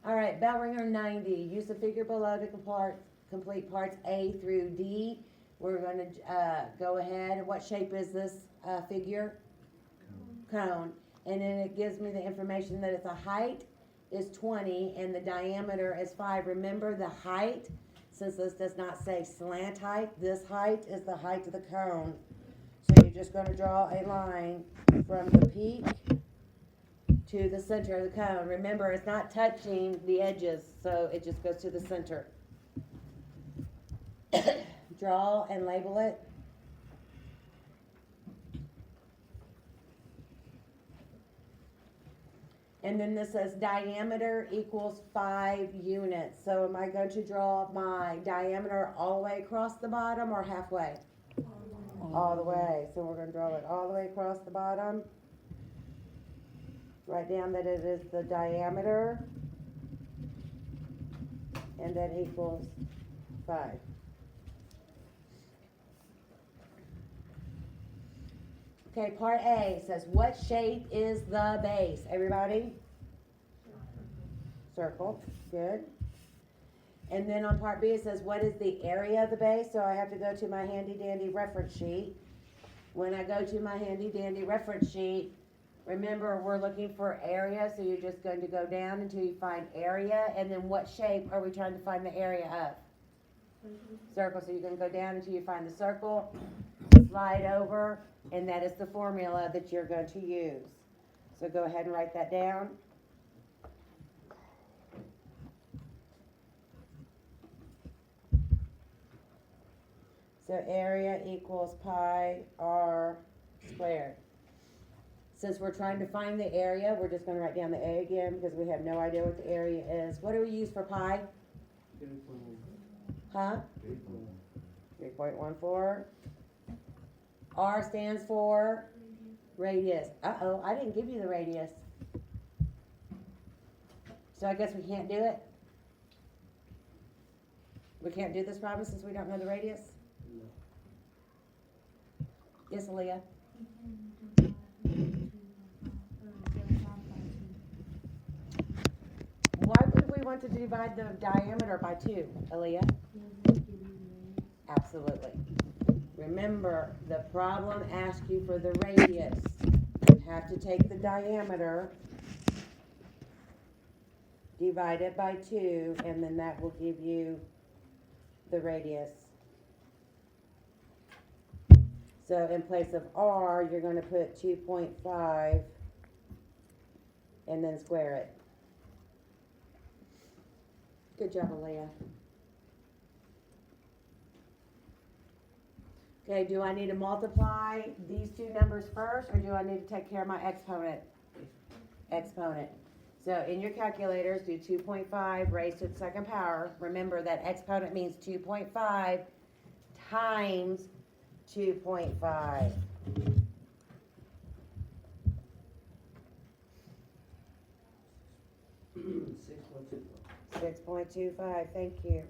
All right, Bellringer 90. Use the figure below to complete parts A through D. We're going to go ahead. What shape is this figure? Cone. And then it gives me the information that its height is 20 and the diameter is 5. Remember the height, since this does not say slant height, this height is the height of the cone. So you're just going to draw a line from the peak to the center of the cone. Remember, it's not touching the edges, so it just goes to the center. Draw and label it. And then this says diameter equals 5 units. So am I going to draw my diameter all the way across the bottom or halfway? All the way. So we're going to draw it all the way across the bottom. Write down that it is the diameter, and that equals 5. Okay, part A says, what shape is the base? Everybody? Circle. Good. And then on part B it says, what is the area of the base? So I have to go to my handy dandy reference sheet. When I go to my handy dandy reference sheet, remember we're looking for area, so you're just going to go down until you find area, and then what shape are we trying to find the area of? Circle. So you're going to go down until you find the circle, slide over, and that is the formula that you're going to use. So go ahead and write that down. So area equals pi r squared. Since we're trying to find the area, we're just going to write down the A again because we have no idea what the area is. What do we use for pi? Huh? 3.14. R stands for radius. Uh-oh, I didn't give you the radius. So I guess we can't do it? We can't do this problem since we don't know the radius? No. Yes, Aaliyah? Why would we want to divide the diameter by 2, Aaliyah? Absolutely. Remember, the problem asks you for the radius. You have to take the diameter, divide it by 2, and then that will give you the radius. So in place of r, you're going to put 2.5 and then square it. Good job, Aaliyah. Okay, do I need to multiply these two numbers first, or do I need to take care of my exponent? Exponent. So in your calculators, do 2.5 raised to the second power. Remember that exponent means 2.5 times 2.5. 6.25, thank you.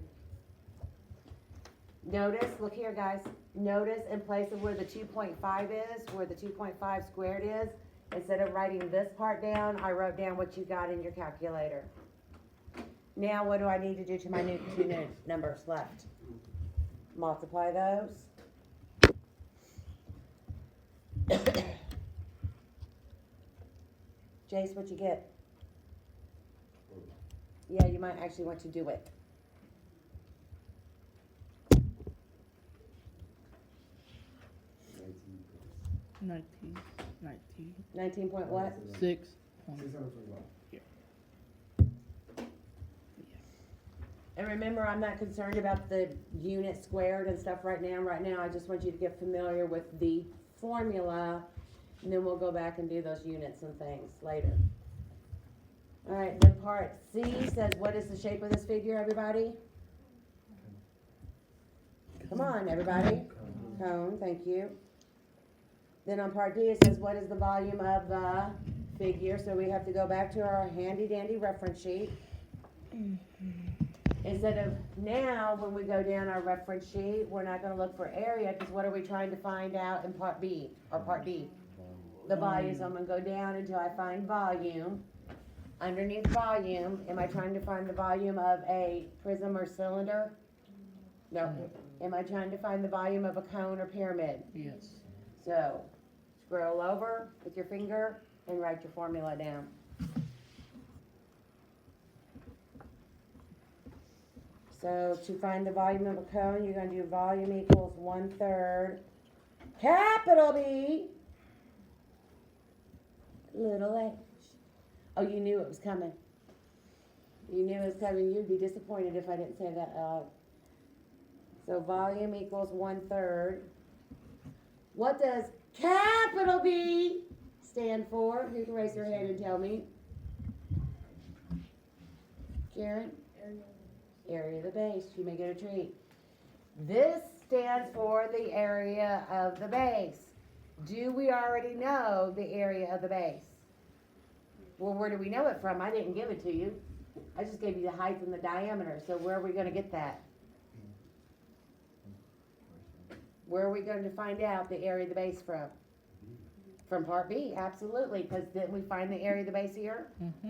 Notice, look here guys, notice in place of where the 2.5 is, where the 2.5 squared is, instead of writing this part down, I wrote down what you got in your calculator. Now what do I need to do to my two numbers left? Multiply those. Jace, what you get? Yeah, you might actually want to do it. 19 point what? 6. Yeah. And remember, I'm not concerned about the unit squared and stuff right now. Right now, I just want you to get familiar with the formula, and then we'll go back and do those units and things later. All right, then part C says, what is the shape of this figure, everybody? Come on, everybody. Cone, thank you. Then on part D, it says, what is the volume of the figure? So we have to go back to our handy-dandy reference sheet. Instead of now, when we go down our reference sheet, we're not going to look for area, because what are we trying to find out in part B, or part D? The volume. So I'm going to go down until I find volume. Underneath volume, am I trying to find the volume of a prism or cylinder? No. Am I trying to find the volume of a cone or pyramid? Yes. So, scroll over with your finger and write your formula down. So, to find the volume of a cone, you're gonna do volume equals 1/3, capital B, little h. Oh, you knew it was coming. You knew it was coming. You'd be disappointed if I didn't say that out. So volume equals 1/3. What does capital B stand for? Who can raise their hand and tell me? Karen? Area of the base. You may get a treat. This stands for the area of the base. Do we already know the area of the base? Well, where do we know it from? I didn't give it to you. I just gave you the height and the diameter. So where are we going to get that? Where are we going to find out the area of the base from? From part B, absolutely, because didn't we find the area of the base here? Mm-hmm.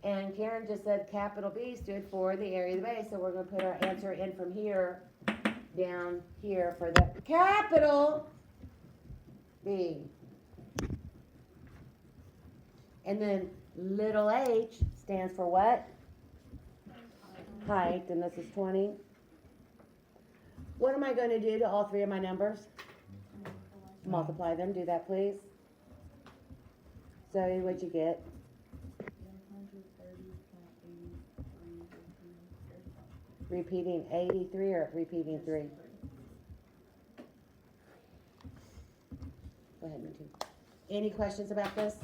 And Karen just said capital B stood for the area of the base, so we're going to put our answer in from here, down here for the capital B. And then little h stands for what? Height, and this is 20. What am I going to do to all three of my numbers? Multiply them. Do that, please. Zoe, what'd you get? Repeating 83 or repeating 3? Go ahead, me too. Any questions about this?